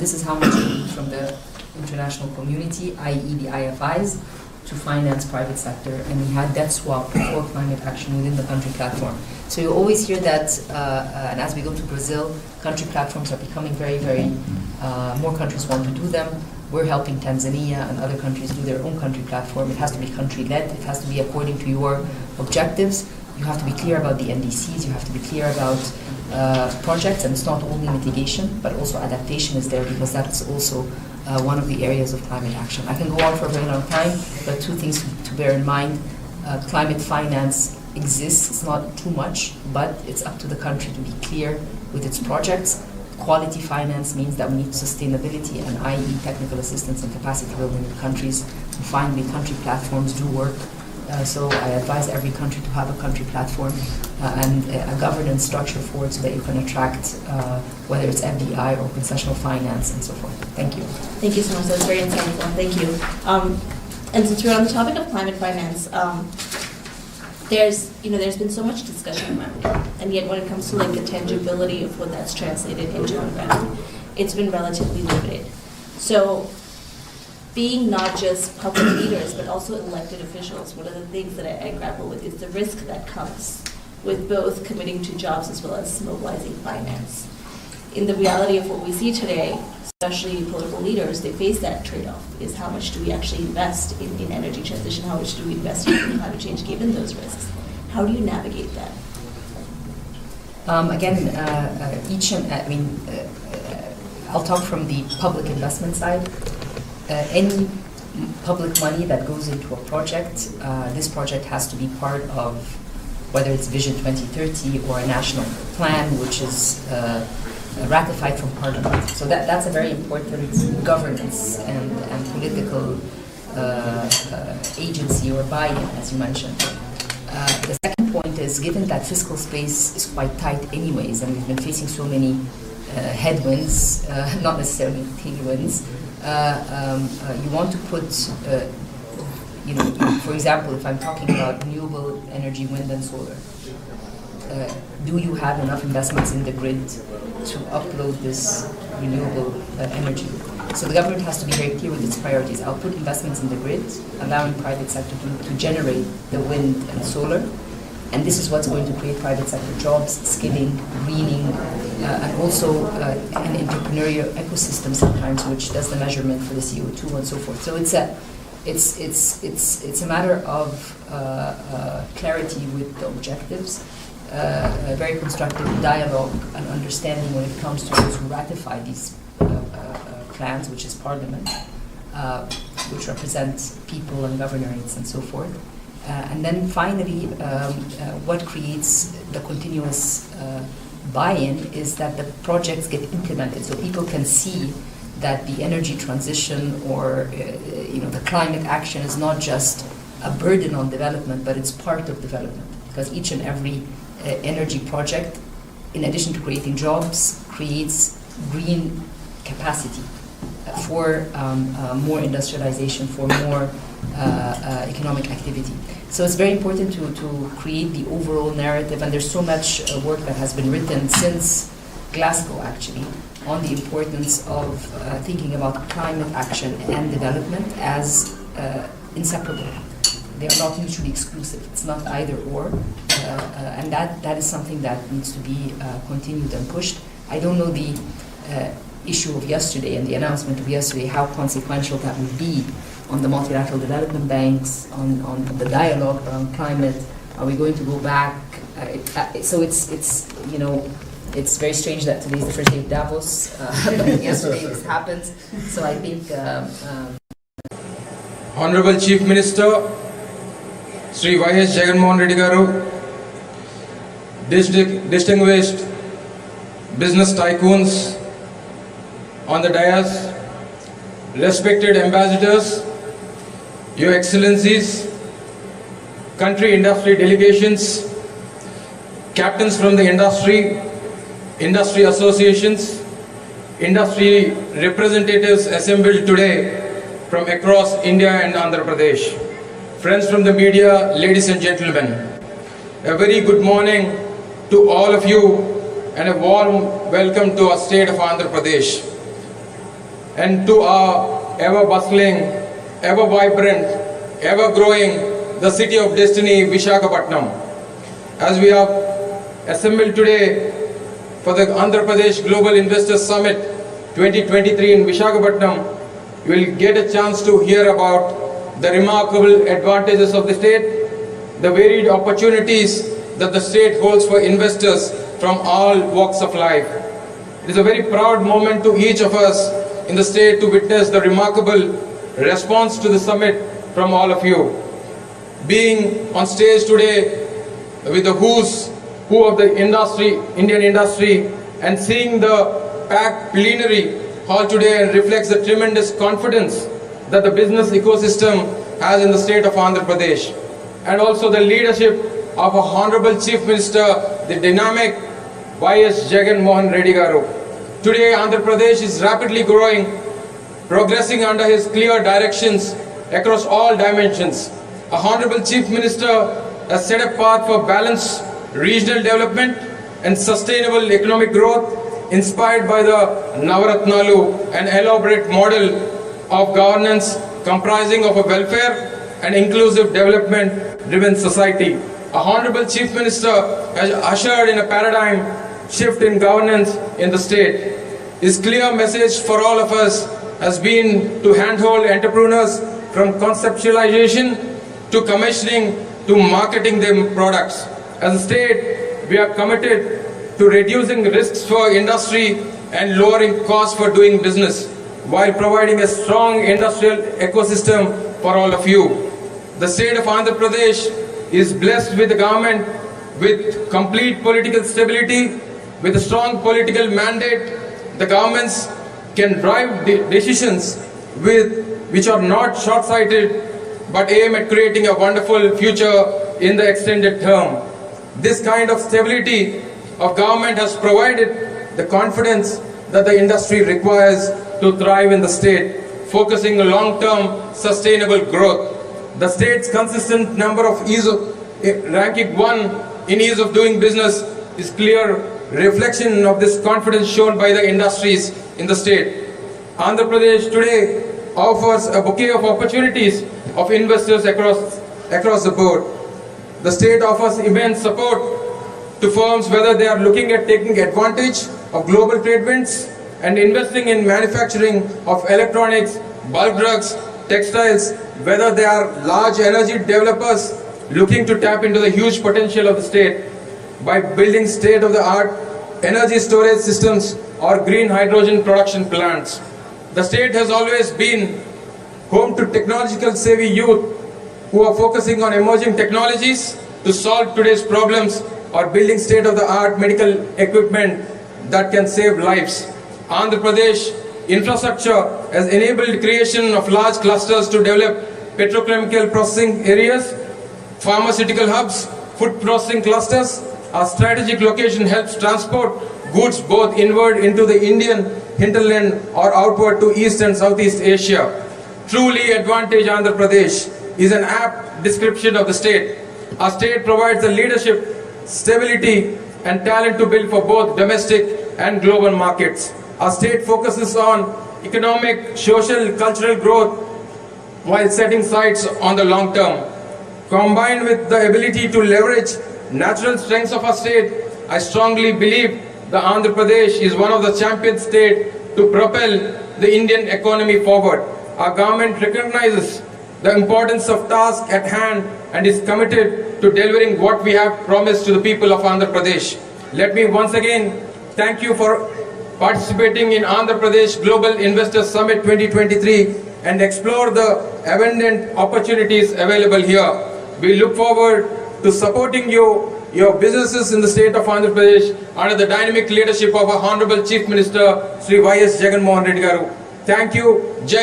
this is how much we need from the international community, i.e. the IFIs, to finance private sector, and we had debt swap for climate action within the country platform. So you always hear that, and as we go to Brazil, country platforms are becoming very, very, more countries want to do them. We're helping Tanzania and other countries do their own country platform. It has to be country-led, it has to be according to your objectives. You have to be clear about the NDCs, you have to be clear about projects, and it's not only mitigation, but also adaptation is there, because that's also one of the areas of climate action. I can go on for a very long time, but two things to bear in mind. Climate finance exists, it's not too much, but it's up to the country to be clear with its projects. Quality finance means that we need sustainability and i.e. technical assistance and capacity building in countries. And finally, country platforms do work. So I advise every country to have a country platform and a governance structure for it so that you can attract whether it's FDI or concessional finance and so forth. Thank you. Thank you so much. That's very insightful. Thank you. And since we're on the topic of climate finance, there's been so much discussion around it, and yet when it comes to the tangibility of what that's translated into on ground, it's been relatively limited. So, being not just public leaders, but also elected officials, one of the things that I grapple with is the risk that comes with both committing to jobs as well as mobilizing finance. In the reality of what we see today, especially political leaders, they face that trade-off, is how much do we actually invest in energy transition, how much do we invest in climate change given those risks? How do you navigate that? I'll talk from the public investment side. Any public money that goes into a project, this project has to be part of whether it's Vision 2030 or a national plan, which is ratified from Parliament. So that's a very important governance and political agency or buy-in, as you mentioned. The second point is, given that fiscal space is quite tight anyways, and we've been facing so many headwinds, not necessarily tailwinds, you want to put, for example, if I'm talking about renewable energy, wind and solar, do you have enough investments in the grid to upload this renewable energy? So the government has to be very clear with its priorities. I'll put investments in the grid, allowing private sector to generate the wind and solar, and this is what's going to create private sector jobs, skilling, greening, and also an entrepreneurial ecosystem sometimes, which does the measurement for the CO2 and so forth. So it's a matter of clarity with the objectives, a very constructive dialogue and understanding when it comes to those who ratify these plans, which is Parliament, which represents people and governorates and so forth. And then finally, what creates the continuous buy-in is that the projects get implemented, so people can see that the energy transition or the climate action is not just a burden on development, but it's part of development. Because each and every energy project, in addition to creating jobs, creates green capacity for more industrialization, for more economic activity. So it's very important to create the overall narrative, and there's so much work that has been written since Glasgow, actually, on the importance of thinking about climate action and development as inseparable. They are not mutually exclusive. It's not either or, and that is something that needs to be continued and pushed. I don't know the issue of yesterday and the announcement of yesterday, how consequential that would be on the multilateral development banks, on the dialogue around climate. Are we going to go back? So it's very strange that today is the first day of Davos, but yesterday this happened. So I think... Honorable Chief Minister, Sri Y.S. Jagannath Reddy Garu, distinguished business tycoons on the dais, respected ambassadors, Your Excellencies, country industry delegations, captains from the industry associations, industry representatives assembled today from across India and Andhra Pradesh, friends from the media, ladies and gentlemen, a very good morning to all of you and a warm welcome to our state of Andhra Pradesh. and to our ever bustling, ever vibrant, ever growing, the city of destiny, Visakhapatnam. As we are assembled today for the Andhra Pradesh Global Investors Summit 2023 in Visakhapatnam, you will get a chance to hear about the remarkable advantages of the state, the varied opportunities that the state holds for investors from all walks of life. It is a very proud moment to each of us in the state to witness the remarkable response to the summit from all of you. Being on stage today with the who's who of the industry, Indian industry, and seeing the packed plenary hall today reflects the tremendous confidence that the business ecosystem has in the state of Andhra Pradesh, and also the leadership of our Honorable Chief Minister, the dynamic Y.S. Jagan Mohan Reddy Garu. Today, Andhra Pradesh is rapidly growing, progressing under his clear directions across all dimensions. Our Honorable Chief Minister has set a path for balanced regional development and sustainable economic growth, inspired by the Navaratnalu, an elaborate model of governance comprising of a welfare and inclusive development-driven society. Our Honorable Chief Minister has ushered in a paradigm shift in governance in the state. His clear message for all of us has been to handhold entrepreneurs from conceptualization to commissioning to marketing their products. As a state, we are committed to reducing risks for industry and lowering costs for doing business, while providing a strong industrial ecosystem for all of you. The state of Andhra Pradesh is blessed with a government with complete political stability, with a strong political mandate. The governments can drive decisions which are not short-sighted but aim at creating a wonderful future in the extended term. This kind of stability of government has provided the confidence that the industry requires to thrive in the state, focusing on long-term sustainable growth. The state's consistent number of ranking 1 in ease of doing business is clear reflection of this confidence shown by the industries in the state. Andhra Pradesh today offers a bouquet of opportunities of investors across the board. The state offers immense support to firms whether they are looking at taking advantage of global trade winds and investing in manufacturing of electronics, bulk drugs, textiles, whether they are large energy developers looking to tap into the huge potential of the state by building state-of-the-art energy storage systems or green hydrogen production plants. The state has always been home to technological savvy youth who are focusing on emerging technologies to solve today's problems or building state-of-the-art medical equipment that can save lives. Andhra Pradesh infrastructure has enabled creation of large clusters to develop petrochemical processing areas, pharmaceutical hubs, food processing clusters. Our strategic location helps transport goods both inward into the Indian hinterland or outward to East and Southeast Asia. Truly advantage Andhra Pradesh is an apt description of the state. Our state provides the leadership, stability and talent to build for both domestic and global markets. Our state focuses on economic, social, cultural growth while setting sights on the long term. Combined with the ability to leverage natural strengths of our state, I strongly believe the Andhra Pradesh is one of the champion states to propel the Indian economy forward. Our government recognizes the importance of task at hand and is committed to delivering what we have promised to the people of Andhra Pradesh. Let me once again thank you for participating in Andhra Pradesh Global Investors Summit 2023 and explore the abundant opportunities available here. We look forward to supporting your businesses in the state of Andhra Pradesh under the dynamic leadership of our Honorable Chief Minister, Sri Y.S. Jagan Mohan Reddy Garu. Thank you. Jai Hind.